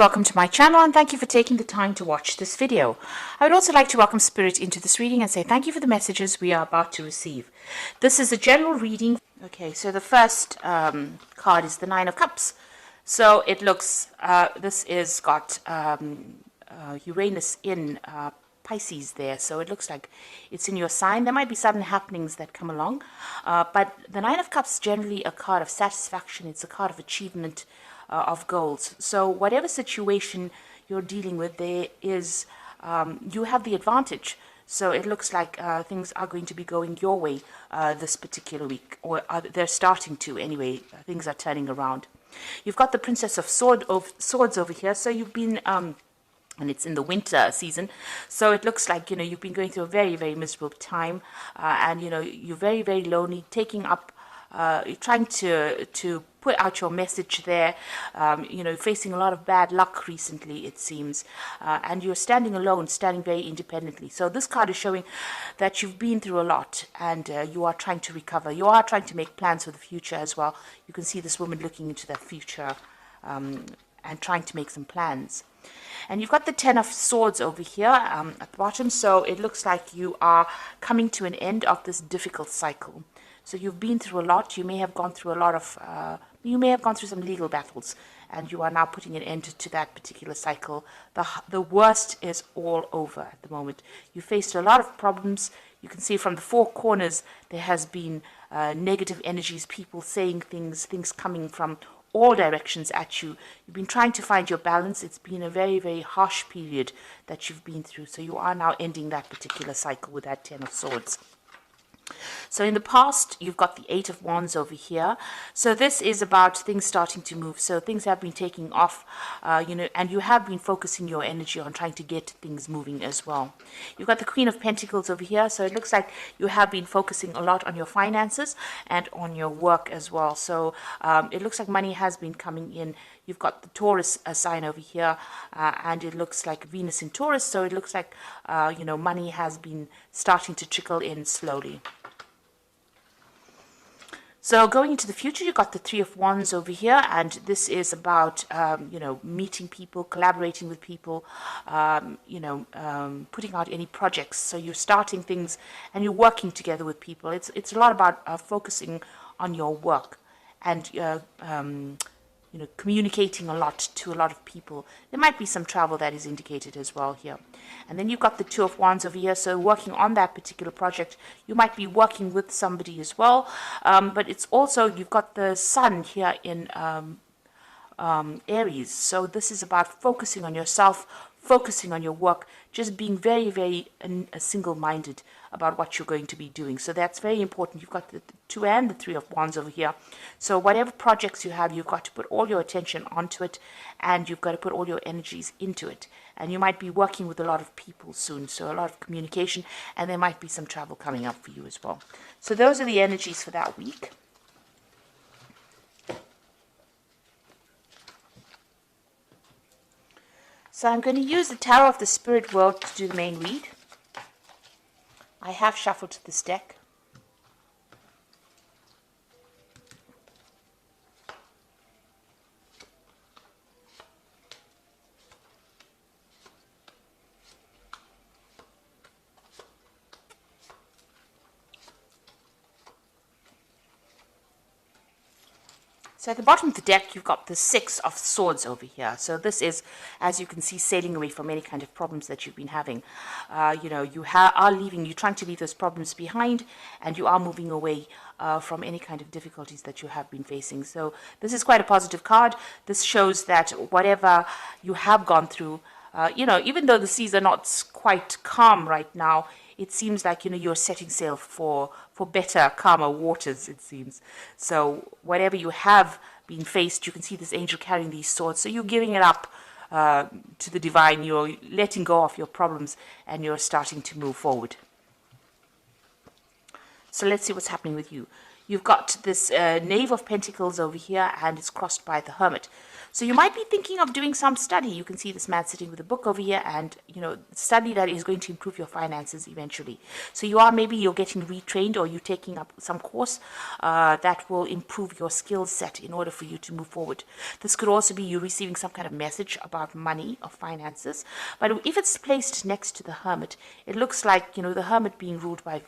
Welcome to my channel and thank you for taking the time to watch this video. I would also like to welcome Spirit into this reading and say thank you for the messages we are about to receive. This is a general reading. Okay, so the first card is the Nine of Cups. So it looks, this is got Uranus in Pisces there, so it looks like it's in your sign. There might be sudden happenings that come along, but the Nine of Cups is generally a card of satisfaction. It's a card of achievement, of goals. So whatever situation you're dealing with, there is you have the advantage. So it looks like things are going to be going your way this particular week, or they're starting to anyway. Things are turning around. You've got the Princess of Swords over here. So you've been and it's in the winter season, so it looks like you've been going through a very, very miserable time, and you're very, very lonely, taking up you're trying to put out your message there, facing a lot of bad luck recently, it seems, and you're standing alone, standing very independently. So this card is showing that you've been through a lot, and you are trying to recover. You are trying to make plans for the future as well. You can see this woman looking into that future and trying to make some plans. And you've got the Ten of Swords over here at the bottom, so it looks like you are coming to an end of this difficult cycle. So you've been through a lot. You may have gone through a lot of, you may have gone through some legal battles, and you are now putting an end to that particular cycle. The worst is all over at the moment. You faced a lot of problems. You can see from the four corners there has been negative energies, people saying things coming from all directions at you. You've been trying to find your balance. It's been a very, very harsh period that you've been through. So you are now ending that particular cycle with that Ten of Swords. So in the past, you've got the Eight of Wands over here. So this is about things starting to move. So things have been taking off, and you have been focusing your energy on trying to get things moving as well. You've got the Queen of Pentacles over here. So it looks like you have been focusing a lot on your finances and on your work as well. So it looks like money has been coming in. You've got the Taurus sign over here, and it looks like Venus in Taurus. So it looks like, money has been starting to trickle in slowly. So going into the future, you've got the Three of Wands over here, and this is about, meeting people, collaborating with people, putting out any projects. So you're starting things and you're working together with people. It's a lot about focusing on your work and communicating a lot to a lot of people. There might be some travel that is indicated as well here. And then you've got the Two of Wands over here. So working on that particular project, you might be working with somebody as well. But it's also, you've got the Sun here in Aries. So this is about focusing on yourself, focusing on your work, just being very, very single-minded about what you're going to be doing. So that's very important. You've got the Two and the Three of Wands over here. So whatever projects you have, you've got to put all your attention onto it, and you've got to put all your energies into it. And you might be working with a lot of people soon, so a lot of communication, and there might be some travel coming up for you as well. So those are the energies for that week. So I'm going to use the Tarot of the Spirit World to do the main read. I have shuffled this deck. So at the bottom of the deck, you've got the Six of Swords over here. So this is, as you can see, sailing away from any kind of problems that you've been having. You are leaving, you're trying to leave those problems behind, and you are moving away from any kind of difficulties that you have been facing. So this is quite a positive card. This shows that whatever you have gone through, even though the seas are not quite calm right now, it seems like, you're setting sail for better, calmer waters, it seems. So whatever you have been faced, you can see this angel carrying these swords. So you're giving it up to the divine. You're letting go of your problems, and you're starting to move forward. So let's see what's happening with you. You've got this Knave of Pentacles over here, and it's crossed by the Hermit. So you might be thinking of doing some study. You can see this man sitting with a book over here, and study that is going to improve your finances eventually. So you're getting retrained, or you're taking up some course that will improve your skill set in order for you to move forward. This could also be you receiving some kind of message about money or finances. But if it's placed next to the Hermit, it looks like the Hermit being ruled by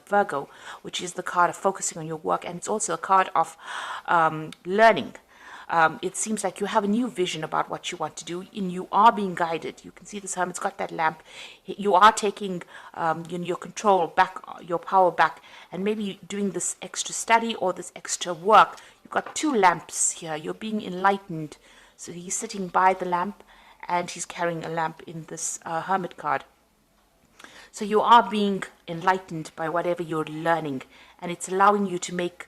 Virgo, which is the card of focusing on your work, and it's also a card of learning. It seems like you have a new vision about what you want to do, and you are being guided. You can see this Hermit's got that lamp. You are taking your control back, your power back, and maybe doing this extra study or this extra work. You've got two lamps here. You're being enlightened. So he's sitting by the lamp, and he's carrying a lamp in this Hermit card. So you are being enlightened by whatever you're learning, and it's allowing you to make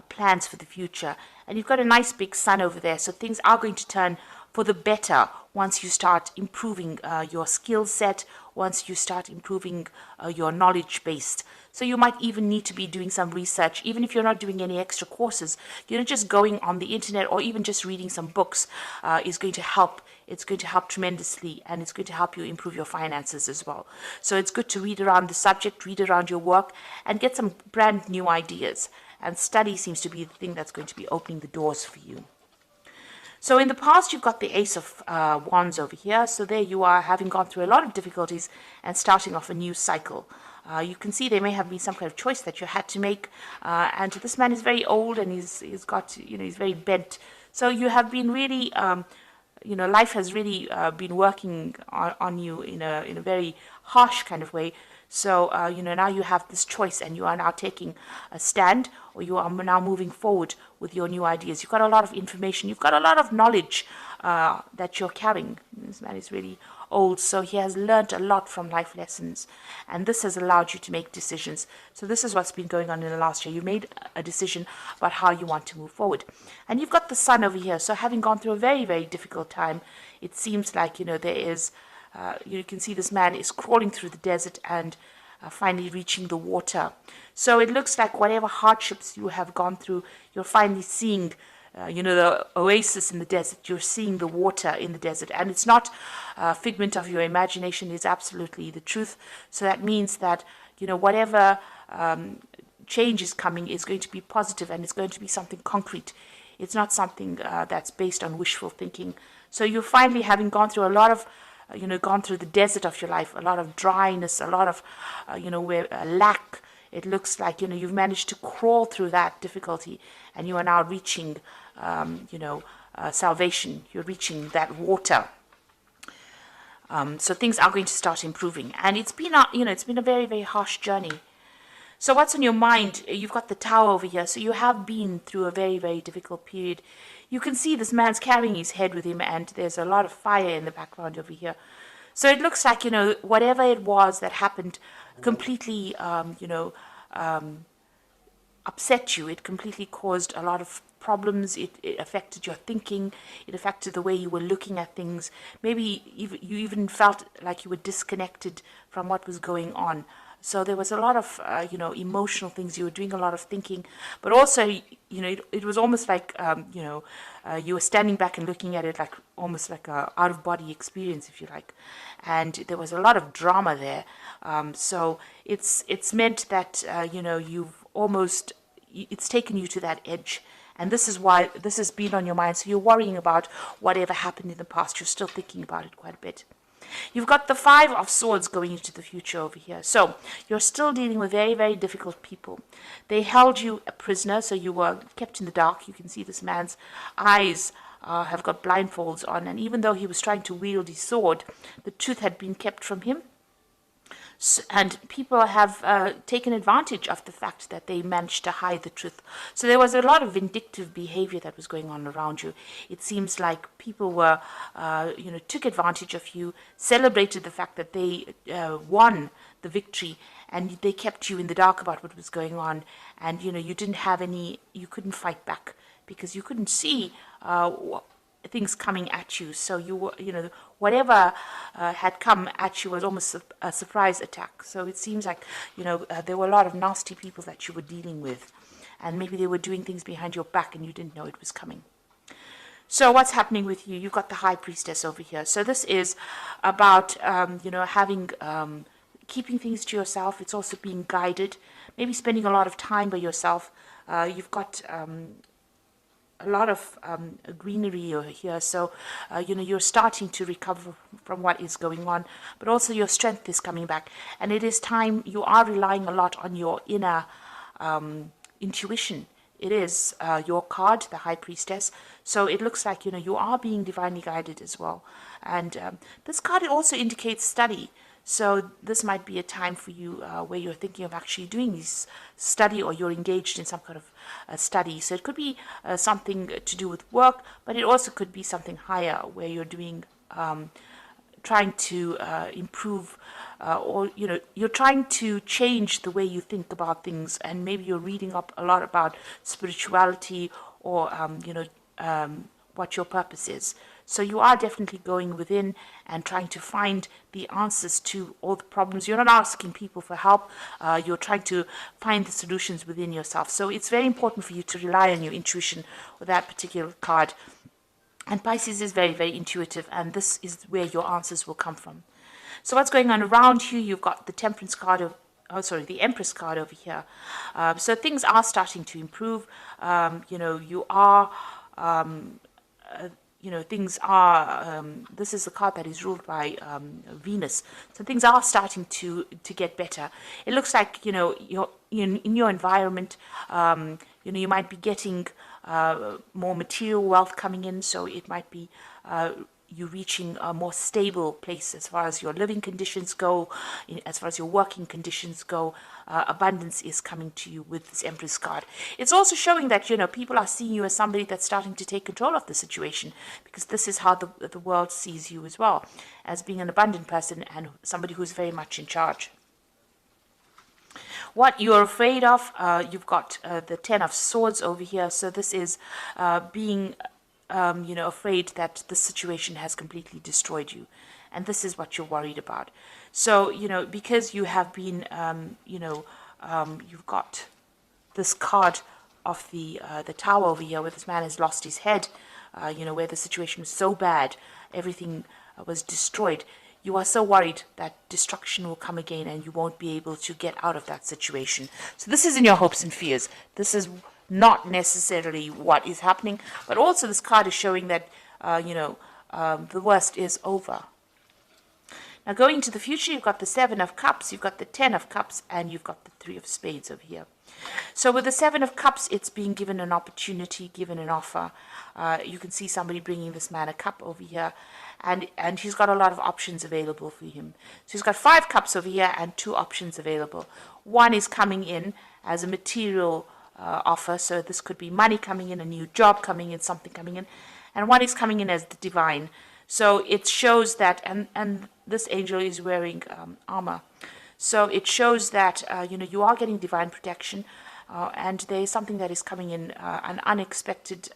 plans for the future. And you've got a nice big sun over there, so things are going to turn for the better once you start improving your skill set, once you start improving your knowledge base. So you might even need to be doing some research, even if you're not doing any extra courses. Just going on the internet or even just reading some books is going to help. It's going to help tremendously, and it's going to help you improve your finances as well. So it's good to read around the subject, read around your work, and get some brand new ideas. And study seems to be the thing that's going to be opening the doors for you. So in the past, you've got the Ace of Wands over here. So there you are, having gone through a lot of difficulties and starting off a new cycle. You can see there may have been some kind of choice that you had to make. And this man is very old, and he's very bent. So you have been really, life has really been working on you in a very harsh kind of way. So, now you have this choice, and you are now taking a stand, or you are now moving forward with your new ideas. You've got a lot of information. You've got a lot of knowledge that you're carrying. This man is really old, so he has learned a lot from life lessons, and this has allowed you to make decisions. So this is what's been going on in the last year. You made a decision about how you want to move forward. And you've got the sun over here. So having gone through a very, very difficult time, it seems like, there is... you can see this man is crawling through the desert and finally reaching the water. So it looks like whatever hardships you have gone through, you're finally seeing, the oasis in the desert. You're seeing the water in the desert. And it's not a figment of your imagination. It's absolutely the truth. So that means that, whatever change is coming is going to be positive, and it's going to be something concrete. It's not something that's based on wishful thinking. So you're finally, having gone through a lot of gone through the desert of your life, a lot of dryness, a lot of, where lack. It looks like, you've managed to crawl through that difficulty, and you are now reaching, salvation. You're reaching that water. So things are going to start improving, and it's been a very, very harsh journey. So what's on your mind? You've got the Tower over here. So you have been through a very, very difficult period. You can see this man's carrying his head with him, and there's a lot of fire in the background over here. So it looks like, whatever it was that happened completely, upset you. It completely caused a lot of problems. It affected your thinking. It affected the way you were looking at things. Maybe you even felt like you were disconnected from what was going on. So there was a lot of, emotional things. You were doing a lot of thinking, but also, it was almost like, you were standing back and looking at it like almost like a out-of-body experience, if you like. And there was a lot of drama there. So it's meant that, it's taken you to that edge. And this is why this has been on your mind. So you're worrying about whatever happened in the past. You're still thinking about it quite a bit. You've got the Five of Swords going into the future over here. So you're still dealing with very, very difficult people. They held you a prisoner, so you were kept in the dark. You can see this man's eyes have got blindfolds on. And even though he was trying to wield his sword, the truth had been kept from him. And people have taken advantage of the fact that they managed to hide the truth. So there was a lot of vindictive behavior that was going on around you. It seems like people were, took advantage of you, celebrated the fact that they won the victory, and they kept you in the dark about what was going on. And, you couldn't fight back because you couldn't see things coming at you. So you were, whatever had come at you was almost a surprise attack. So it seems like, there were a lot of nasty people that you were dealing with, and maybe they were doing things behind your back and you didn't know it was coming. So what's happening with you? You've got the High Priestess over here. So this is about, having, keeping things to yourself. It's also being guided, maybe spending a lot of time by yourself. You've got a lot of greenery over here, so you're starting to recover from what is going on, but also your strength is coming back, and it is time. You are relying a lot on your inner intuition. It is your card, the High Priestess, so it looks like you are being divinely guided as well. And this card, it also indicates study. So this might be a time for you where you're thinking of actually doing this study, or you're engaged in some kind of study. So it could be something to do with work, but it also could be something higher where you're doing, trying to improve, or you're trying to change the way you think about things, and maybe you're reading up a lot about spirituality, or what your purpose is. So you are definitely going within and trying to find the answers to all the problems. You're not asking people for help. You're trying to find the solutions within yourself. So it's very important for you to rely on your intuition with that particular card. And Pisces is very, very intuitive, and this is where your answers will come from. So what's going on around you? You've got the Temperance card the Empress card over here. So things are starting to improve. You are... things are, this is the card that is ruled by Venus. So things are starting to get better. It looks like, you're in your environment, you might be getting more material wealth coming in. So it might be you reaching a more stable place as far as your living conditions go, as far as your working conditions go. Abundance is coming to you with this Empress card. It's also showing that, people are seeing you as somebody that's starting to take control of the situation, because this is how the world sees you as well, as being an abundant person and somebody who's very much in charge. What you're afraid of, you've got the Ten of Swords over here. So this is being afraid that the situation has completely destroyed you, and this is what you're worried about. So because you have been you've got this card of the Tower over here, where this man has lost his head, where the situation was so bad, everything was destroyed. You are so worried that destruction will come again and you won't be able to get out of that situation. So this is in your hopes and fears. This is not necessarily what is happening, but also this card is showing that the worst is over. Now going to the future, you've got the Seven of Cups, you've got the Ten of Cups, and you've got the Three of Spades over here. So with the Seven of Cups, it's being given an opportunity, given an offer. You can see somebody bringing this man a cup over here, and he's got a lot of options available for him. So he's got 5 cups over here and 2 options available. One is coming in as a material offer, so this could be money coming in, a new job coming in, something coming in, and one is coming in as the divine. So it shows that, and this angel is wearing armor, so it shows that you are getting divine protection, and there is something that is coming in, an unexpected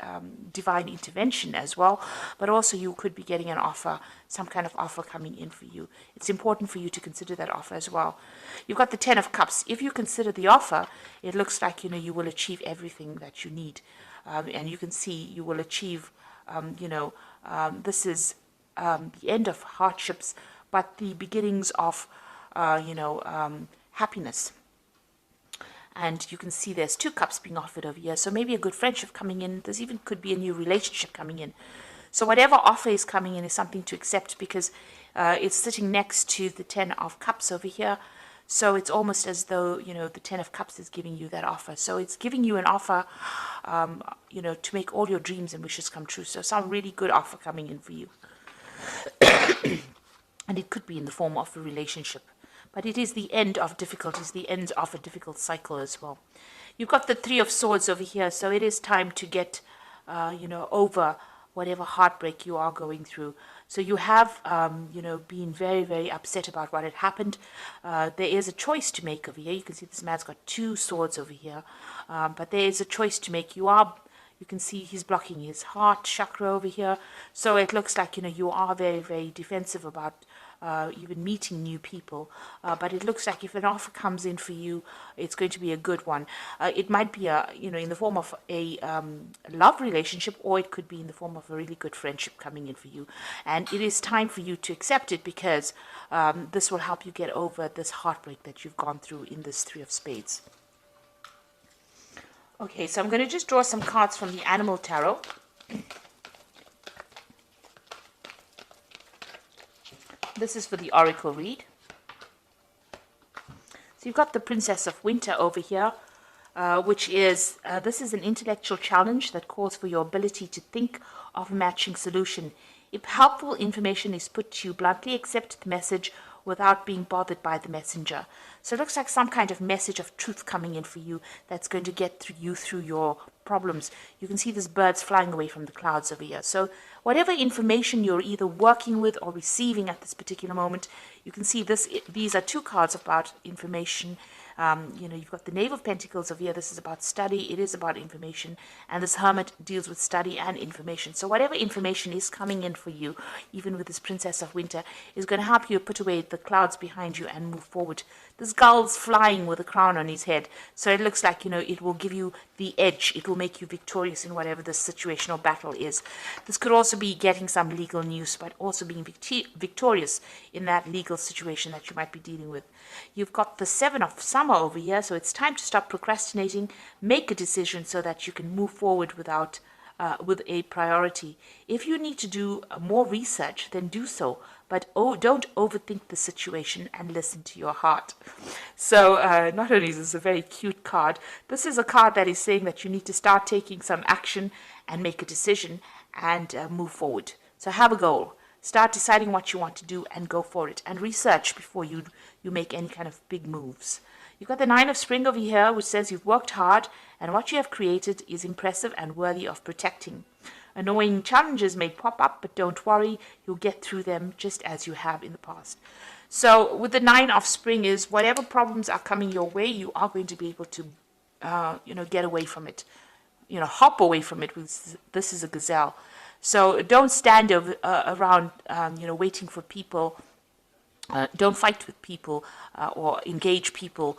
divine intervention as well, but also you could be getting an offer, some kind of offer coming in for you. It's important for you to consider that offer as well. You've got the Ten of Cups. If you consider the offer, it looks like you will achieve everything that you need, and you can see you will achieve this is the end of hardships, but the beginnings of happiness. And you can see there's 2 cups being offered over here. So maybe a good friendship coming in. There's even could be a new relationship coming in. So whatever offer is coming in is something to accept, because it's sitting next to the Ten of Cups over here. So it's almost as though, the Ten of Cups is giving you that offer. So it's giving you an offer, to make all your dreams and wishes come true. So some really good offer coming in for you. And it could be in the form of a relationship. But it is the end of difficulties, the end of a difficult cycle as well. You've got the Three of Swords over here. So it is time to get, over whatever heartbreak you are going through. So you have, been very, very upset about what had happened. There is a choice to make over here. You can see this man's got 2 swords over here. But there is a choice to make. You are, You can see he's blocking his heart chakra over here. So it looks like, you are very, very defensive about even meeting new people. But it looks like if an offer comes in for you, it's going to be a good one. It might be in the form of a love relationship, or it could be in the form of a really good friendship coming in for you. And it is time for you to accept it, because this will help you get over this heartbreak that you've gone through in this Three of Spades. Okay, so I'm going to just draw some cards from the Animal Tarot. This is for the Oracle read. So you've got the Princess of Winter over here, which is, this is an intellectual challenge that calls for your ability to think of a matching solution. If helpful information is put to you bluntly, accept the message without being bothered by the messenger. So it looks like some kind of message of truth coming in for you that's going to get through your problems. You can see these birds flying away from the clouds over here. So whatever information you're either working with or receiving at this particular moment, you can see these are two cards about information. You've got the Knave of Pentacles over here. This is about study. It is about information. And this Hermit deals with study and information. So whatever information is coming in for you, even with this Princess of Winter, is going to help you put away the clouds behind you and move forward. This gull's flying with a crown on his head. So it looks like, it will give you the edge. It will make you victorious in whatever the situation or battle is. This could also be getting some legal news, but also being victorious in that legal situation that you might be dealing with. You've got the Seven of Summer over here, so it's time to stop procrastinating, make a decision so that you can move forward with a priority. If you need to do more research, then do so, but don't overthink the situation and listen to your heart. So not only is this a very cute card, this is a card that is saying that you need to start taking some action and make a decision and move forward. So have a goal. Start deciding what you want to do and go for it, and research before you make any kind of big moves. You've got the Nine of Spring over here, which says you've worked hard and what you have created is impressive and worthy of protecting. Annoying challenges may pop up, but don't worry, you'll get through them just as you have in the past. So with the Nine of Spring is whatever problems are coming your way, you are going to be able to get away from it, hop away from it. This is a gazelle. So don't stand around, waiting for people. Don't fight with people or engage people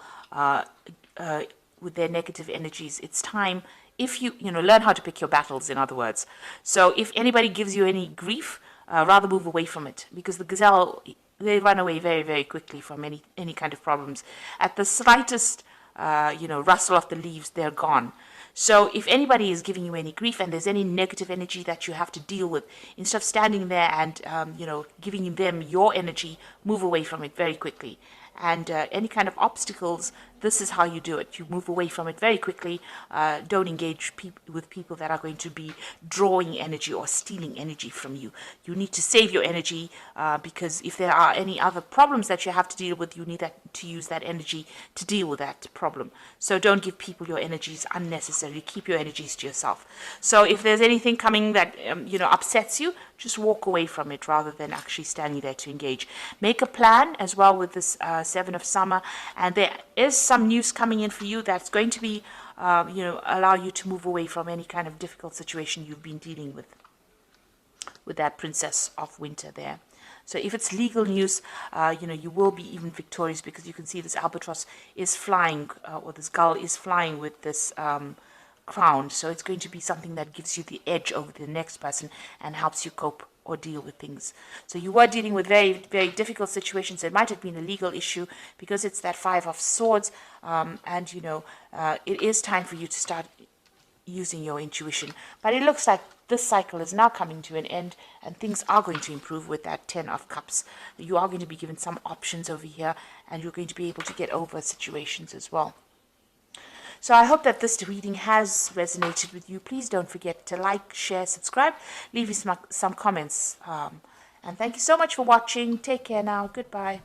with their negative energies. It's time, if you learn how to pick your battles, in other words. So if anybody gives you any grief, rather move away from it, because the gazelle, they run away very, very quickly from any kind of problems. At the slightest, rustle of the leaves, they're gone. So if anybody is giving you any grief and there's any negative energy that you have to deal with, instead of standing there and, giving them your energy, move away from it very quickly. And any kind of obstacles, this is how you do it. You move away from it very quickly. Don't engage with people that are going to be drawing energy or stealing energy from you. You need to save your energy because if there are any other problems that you have to deal with, you need to use that energy to deal with that problem. So don't give people your energies unnecessarily. Keep your energies to yourself. So if there's anything coming that upsets you, just walk away from it rather than actually standing there to engage. Make a plan as well with this Seven of Summer, and there is some news coming in for you that's going to be, allow you to move away from any kind of difficult situation you've been dealing with that Princess of Winter there. So if it's legal news, you will be even victorious, because you can see this albatross is flying, or this gull is flying with this crown. So it's going to be something that gives you the edge over the next person and helps you cope or deal with things. So you were dealing with very, very difficult situations. It might have been a legal issue because it's that Five of Swords, and it is time for you to start using your intuition. But it looks like this cycle is now coming to an end and things are going to improve with that Ten of Cups. You are going to be given some options over here, and you're going to be able to get over situations as well. So I hope that this reading has resonated with you. Please don't forget to like, share, subscribe, leave me some comments. And thank you so much for watching. Take care now. Goodbye.